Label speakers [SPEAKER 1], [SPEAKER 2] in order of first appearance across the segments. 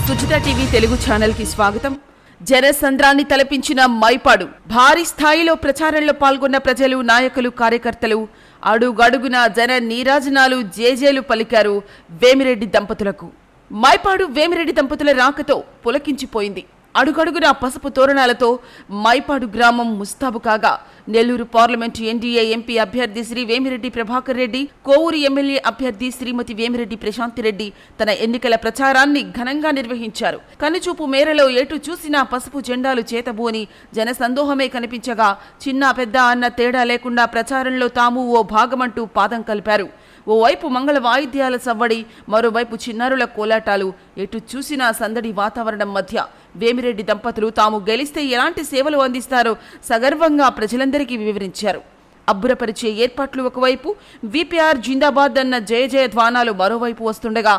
[SPEAKER 1] Sujitha TV Telugu channel కి స్వాగతం. జనసంద్రాన్ని తలపించిన మైపాడు భారీ స్థాయిలో ప్రచారంలో పాల్గొన్న ప్రజలు, నాయకులు, కార్యకర్తలు అడుగడుగున జన నీరాజనాలు, జేజేలు పలికారు వేమిరెడ్డి దంపతులకు. మైపాడు వేమిరెడ్డి దంపతుల రాకతో పులకించిపోయింది. అడుగడుగున పసుపు తోరణాలతో మైపాడు గ్రామం ముస్తాబు కాగా, నెల్లూరు పార్లమెంటు ఎన్డీఏ ఎంపీ అభ్యర్థి శ్రీ వేమిరెడ్డి ప్రభాకర్ రెడ్డి, కోవూరు ఎమ్మెల్యే అభ్యర్థి శ్రీమతి వేమిరెడ్డి ప్రశాంతిరెడ్డి తన ఎన్నికల ప్రచారాన్ని ఘనంగా నిర్వహించారు. కనుచూపు మేరలో ఎటు చూసినా పసుపు జెండాలు చేతబూని జనసందోహమే కనిపించగా, చిన్న పెద్ద అన్న తేడా లేకుండా ప్రచారంలో తాము ఓ భాగమంటూ పాదం కలిపారు. ఓవైపు మంగళ వాయిద్యాల సవ్వడి, మరోవైపు చిన్నారుల కోలాటాలు, ఎటు చూసినా సందడి వాతావరణం మధ్య వేమిరెడ్డి దంపతులు తాము గెలిస్తే ఎలాంటి సేవలు అందిస్తారో సగర్వంగా ప్రజలందరికీ వివరించారు. అబ్బురపరిచే ఏర్పాట్లు ఒకవైపు, విపిఆర్ జిందాబాద్ అన్న జయ జయ ధ్వానాలు మరోవైపు వస్తుండగా,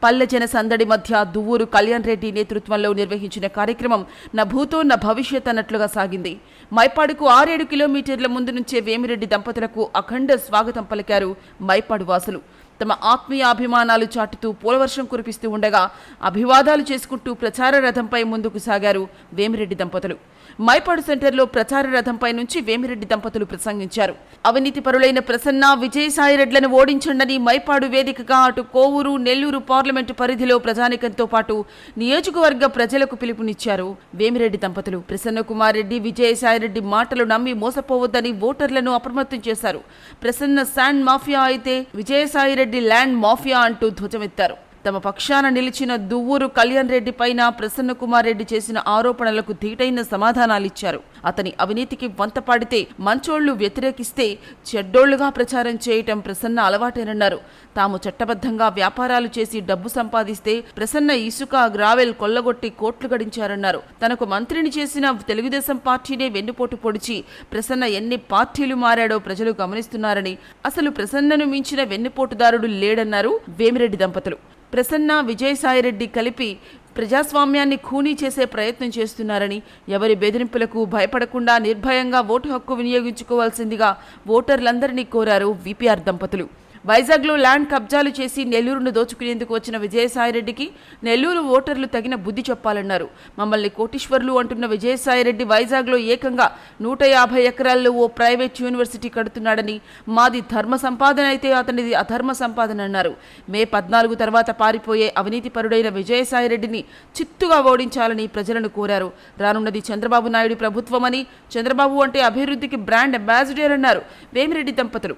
[SPEAKER 1] పల్లెజన సందడి మధ్య దువ్వూరు కళ్యాణ్ రెడ్డి నేతృత్వంలో నిర్వహించిన కార్యక్రమం నా భూతో నా భవిష్యత్ అన్నట్లుగా సాగింది. మైపాడుకు 6-7 కిలోమీటర్ల ముందు నుంచే వేమిరెడ్డి దంపతులకు అఖండ స్వాగతం పలికారు మైపాడు వాసులు. తమ ఆత్మీయ అభిమానాలు చాటుతూ పూలవర్షం కురిపిస్తూ ఉండగా అభివాదాలు చేసుకుంటూ ప్రచార రథంపై ముందుకు సాగారు వేమిరెడ్డి దంపతులు. మైపాడు సెంటర్లో ప్రచార రథంపై నుంచి వేమిరెడ్డి దంపతులు ప్రసంగించారు. అవినీతి పరులైన ప్రసన్న, విజయసాయిరెడ్లను ఓడించండని మైపాడు వేదికగా అటు కోవూరు, నెల్లూరు పార్లమెంటు పరిధిలో ప్రజానికంతో పాటు నియోజకవర్గ ప్రజలకు పిలుపునిచ్చారు వేమిరెడ్డి దంపతులు. ప్రసన్న కుమార్ రెడ్డి, విజయసాయిరెడ్డి మాటలు నమ్మి మోసపోవద్దని ఓటర్లను అప్రమత్తం చేశారు. ప్రసన్న శాండ్ మాఫియా అయితే విజయసాయిరెడ్డి ల్యాండ్ మాఫియా అంటూ ధ్వజమెత్తారు. తమ పక్షాన నిలిచిన దువ్వూరు కళ్యాణ్ రెడ్డి పైన ప్రసన్న కుమార్ రెడ్డి చేసిన ఆరోపణలకు ధీటైన సమాధానాలిచ్చారు. అతని అవినీతికి వంత పాడితే మంచోళ్లు, వ్యతిరేకిస్తే చెడ్డోళ్లుగా ప్రచారం చేయటం ప్రసన్న అలవాటేనన్నారు. తాము చట్టబద్ధంగా వ్యాపారాలు చేసి డబ్బు సంపాదిస్తే ప్రసన్న ఇసుక, గ్రావెల్ కొల్లగొట్టి కోట్లు గడించారన్నారు. తనకు మంత్రిని చేసిన తెలుగుదేశం పార్టీనే వెన్నుపోటు పొడిచి ప్రసన్న ఎన్ని పార్టీలు మారాడో ప్రజలు గమనిస్తున్నారని, అసలు ప్రసన్నను మించిన వెన్నుపోటుదారుడు లేడన్నారు వేమిరెడ్డి దంపతులు. ప్రసన్న, విజయసాయిరెడ్డి కలిపి ప్రజాస్వామ్యాన్ని ఖూనీ చేసే ప్రయత్నం చేస్తున్నారని, ఎవరి బెదిరింపులకు భయపడకుండా నిర్భయంగా ఓటు హక్కు వినియోగించుకోవాల్సిందిగా ఓటర్లందరినీ కోరారు విపిఆర్ దంపతులు. వైజాగ్లో ల్యాండ్ కబ్జాలు చేసి నెల్లూరును దోచుకునేందుకు వచ్చిన విజయసాయిరెడ్డికి నెల్లూరు ఓటర్లు తగిన బుద్ధి చెప్పాలన్నారు. మమ్మల్ని కోటీశ్వర్లు అంటున్న విజయసాయిరెడ్డి వైజాగ్లో ఏకంగా 150 ఎకరాల్లో ఓ ప్రైవేట్ యూనివర్సిటీ కడుతున్నాడని, మాది ధర్మ సంపాదన అయితే అతనిది అధర్మ సంపాదన అన్నారు. మే 14 తర్వాత పారిపోయే అవినీతి పరుడైన విజయసాయిరెడ్డిని చిత్తుగా ఓడించాలని ప్రజలను కోరారు. రానున్నది చంద్రబాబు నాయుడు ప్రభుత్వమని, చంద్రబాబు అంటే అభివృద్ధికి బ్రాండ్ అంబాసిడర్ అన్నారు వేమిరెడ్డి దంపతులు.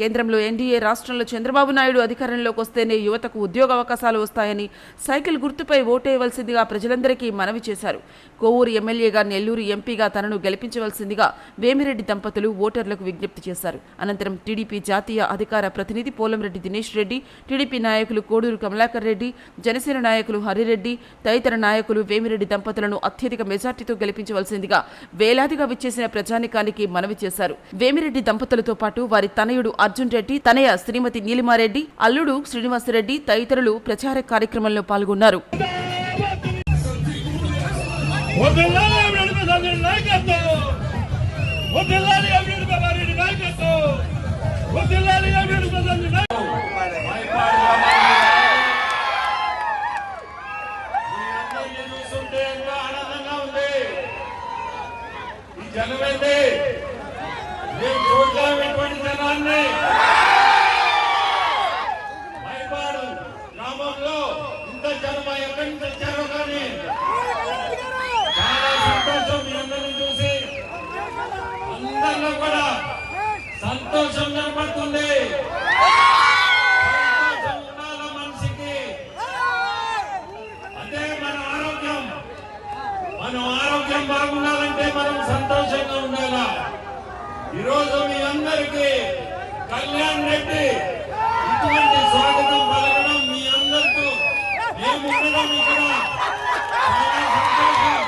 [SPEAKER 1] కేంద్రంలో ఎన్డీఏ, రాష్ట్రంలో చంద్రబాబు నాయుడు అధికారంలోకి వస్తేనే యువతకు ఉద్యోగ అవకాశాలు వస్తాయని, సైకిల్ గుర్తుపై ఓటేయవలసిందిగా ప్రజలందరికీ మనవి చేశారు. కోవూరు ఎమ్మెల్యేగా, నెల్లూరు ఎంపీగా తనను గెలిపించవలసిందిగా వేమిరెడ్డి దంపతులు ఓటర్లకు విజ్ఞప్తి చేశారు. అనంతరం టీడీపీ జాతీయ అధికార ప్రతినిధి పోలంరెడ్డి దినేష్ రెడ్డి, టీడీపీ నాయకులు కోడూరు కమలాకర్ రెడ్డి, జనసేన నాయకులు హరిరెడ్డి తదితర నాయకులు వేమిరెడ్డి దంపతులను అత్యధిక మెజార్టీతో గెలిపించవలసిందిగా వేలాదిగా విచ్చేసిన ప్రజానికానికి మనవి చేశారు. వేమిరెడ్డి దంపతులతో పాటు వారి తనయుడు అర్జున్ రెడ్డి, తనయ శ్రీమతి నీలిమారెడ్డి, అల్లుడు శ్రీనివాసరెడ్డి తదితరులు ప్రచార కార్యక్రమంలో పాల్గొన్నారు.
[SPEAKER 2] మైపాడు గ్రామంలో ఇంత జనం ఎక్కడి నుంచి వచ్చారో కానీ చాలా సంతోషం. మీ అందరిని చూసి అందరిలో కూడా సంతోషం కనపడుతుంది. సంతోషం ఉండాల మనిషికి, అదే మన ఆరోగ్యం. మనం ఆరోగ్యం బాగుండాలంటే మనం సంతోషంగా ఉండాలా. ఈరోజు మీ అందరికీ కళ్యాణ్ రెడ్డి ఇటువంటి స్వాగతం పలకడం, మీ అందరితో మేము ఉండడం ఇక్కడ చాలా సంతోషం.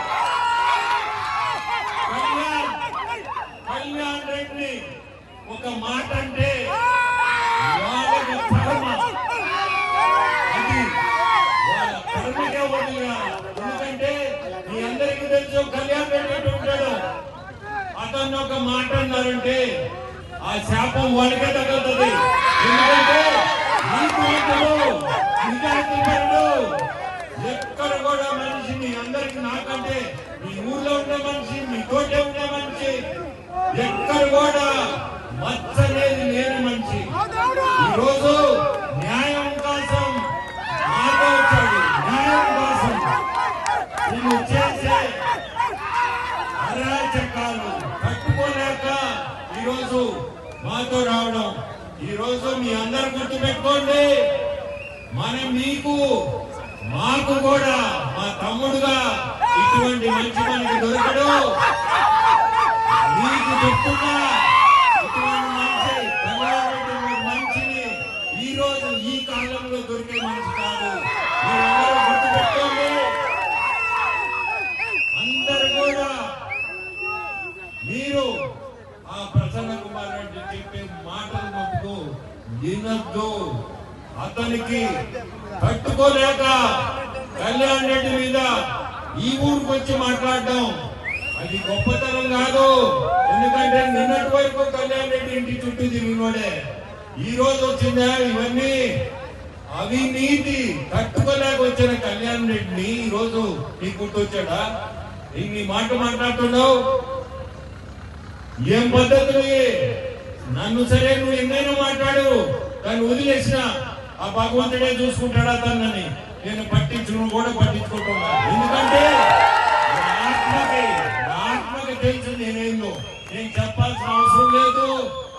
[SPEAKER 2] కళ్యాణ్ రెడ్డి ఒక మాట అంటే వాళ్ళకి కర్మ, అది వాళ్ళ కర్మకే వదిలిగా. ఎందుకంటే మీ అందరికీ తెలుసు కళ్యాణ్ రెడ్డి ఉంటాడు. అతను ఒక మాట అన్నారంటే ఆ శాపం వాళ్ళకే తగులుతుంది. ఎందుకంటే ఎక్కడ కూడా మీ అందరికి నాకంటే మీ ఊర్లో ఉండే మనిషి, మీ తోటే ఉండే మనిషి, ఎక్కడ కూడా మచ్చనేది లేని మనిషి. ఈరోజు న్యాయం కోసం మాతో వచ్చాడు. న్యాయం కోసం నువ్వు చేసే అరాచకాలు తట్టుకోలేక ఈరోజు మాతో రావడం. ఈరోజు మీ అందరు గుర్తు పెట్టుకోండి, మనం మీకు మాకు కూడా మా తమ్ముడుగా ఇటువంటి మంచి మనకి దొరకడు. మీకు చెప్తున్నా, ఇటువంటి మంచిని ఈ రోజు ఈ కాలంలో దొరికే మనిషి కాదు. మీరందరూ గుర్తుపెట్టుకోండి. అందరు కూడా మీరు ఆ ప్రసన్న కుమార్ రెడ్డి చెప్పే మాటలు మటుకు వినొద్దు. అతనికి తట్టుకోలేక కళ్యాణ్ రెడ్డి మీద ఈ ఊరికి వచ్చి మాట్లాడడం అది గొప్పతనం కాదు. ఎందుకంటే నిన్నటి వరకు కళ్యాణ్ రెడ్డి ఇంటి చుట్టూ తిరిగినోడే. ఈ రోజు వచ్చిందా ఇవన్నీ అవినీతి తట్టుకోలేక వచ్చిన కళ్యాణ్ రెడ్డిని ఈ రోజు నీకు గుర్తొచ్చాడా? ఇన్ని మాట మాట్లాడుతున్నావు, ఏం పద్ధతులు? నన్ను సరే నువ్వు ఎన్నైనా మాట్లాడు, కానీ వదిలేసిన ఆ భగవంతుడే చూసుకుంటాడా తనని? నేను పట్టించుకుని కూడా పట్టించుకుంటున్నా. ఎందుకంటే ఆత్మకి తెలుసు నేనేందో. నేను చెప్పాల్సిన అవసరం లేదు.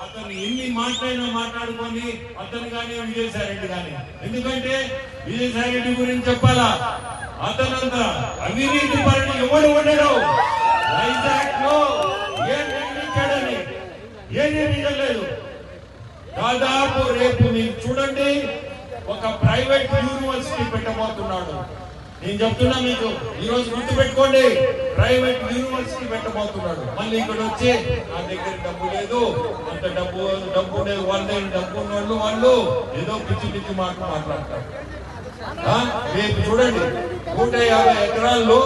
[SPEAKER 2] అతను ఎన్ని మాట్లాడినా మాట్లాడుకొని అతను కానీ విజయసాయిరెడ్డి కానీ, ఎందుకంటే విజయసాయిరెడ్డి గురించి చెప్పాలా? అతనంతా అవినీతి పరుడు ఎవడు ఉండడు. వైజాగ్ లో ఏం నిర్మించాడని ఏం నిర్మించలేదు. దాదాపు రేపు మీరు చూడండి, ఒక ప్రైవేట్ యూనివర్సిటీ పెట్టబోతున్నాడు. నేను చెప్తున్నా మీకు, ఈ రోజు గుర్తు పెట్టుకోండి, ప్రైవేట్ యూనివర్సిటీ పెట్టబోతున్నాడు. మళ్ళీ ఇక్కడ వచ్చి నా దగ్గర డబ్బు లేదు, అంత డబ్బు లేదు, వాళ్ళ దగ్గర డబ్బు ఉన్నోళ్ళు వాళ్ళు ఏదో పిచ్చి పిచ్చి మాట్లాడతారు. రేపు చూడండి, 150 ఎకరాల్లో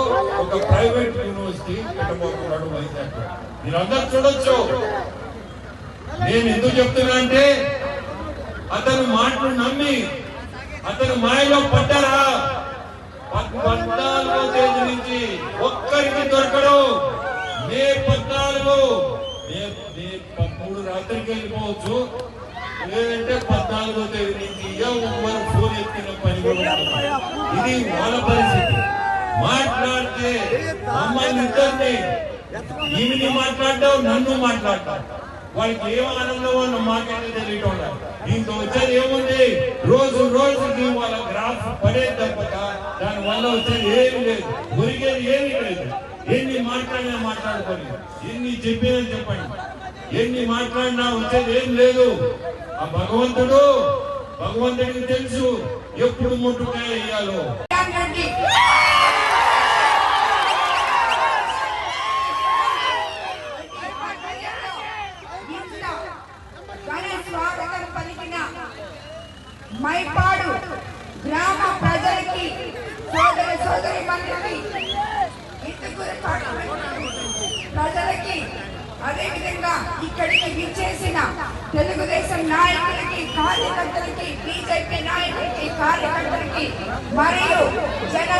[SPEAKER 2] ఒక ప్రైవేట్ యూనివర్సిటీ పెట్టబోతున్నాడు వైజాగ్. మీరందరూ చూడొచ్చు. నేను ఎందుకు చెప్తున్నా అంటే, అతను మాటలు నమ్మి అతను మాయలో పడ్డారా? 14వ తేదీ నుంచి ఒక్కరికి దొరకడు. మే 14, మే 13 రాత్రికి వెళ్ళిపోవచ్చు, లేదంటే 14వ తేదీ నుంచి ఎవరు ఫోన్ ఎత్తిన పని కూడా. ఇది వాళ్ళ పరిస్థితి. మాట్లాడితే అమ్మాయిని ఇద్దరిని, ఈమెని మాట్లాడతావు, నన్ను మాట్లాడతావు. వాళ్ళకి ఏం ఆనందం వాళ్ళు మాట్లాడే తెలియటం లేదు. దీంతో వచ్చేది ఏముంది? రోజు రోజుకి వాళ్ళ గ్రాఫ్ పడే తప్పక దాని వల్ల వచ్చేది ఏమి లేదు, ఒరిగేది ఏమీ లేదు. ఎన్ని మాట్లాడినా మాట్లాడుకొని, ఎన్ని చెప్పినా చెప్పండి, ఎన్ని మాట్లాడినా వచ్చేది ఏం లేదు. ఆ భగవంతుడికి తెలుసు ఎప్పుడు ముట్టుకాయ వేయాలో.
[SPEAKER 3] మైపాడు గ్రామ ప్రజలకి, సోదరి మండలికి, ప్రజలకి, అదేవిధంగా ఇక్కడికి విచ్చేసిన తెలుగుదేశం నాయకులకి, కార్యకర్తలకి, బీజేపీ నాయకులకి, కార్యకర్తలకి మరియు జన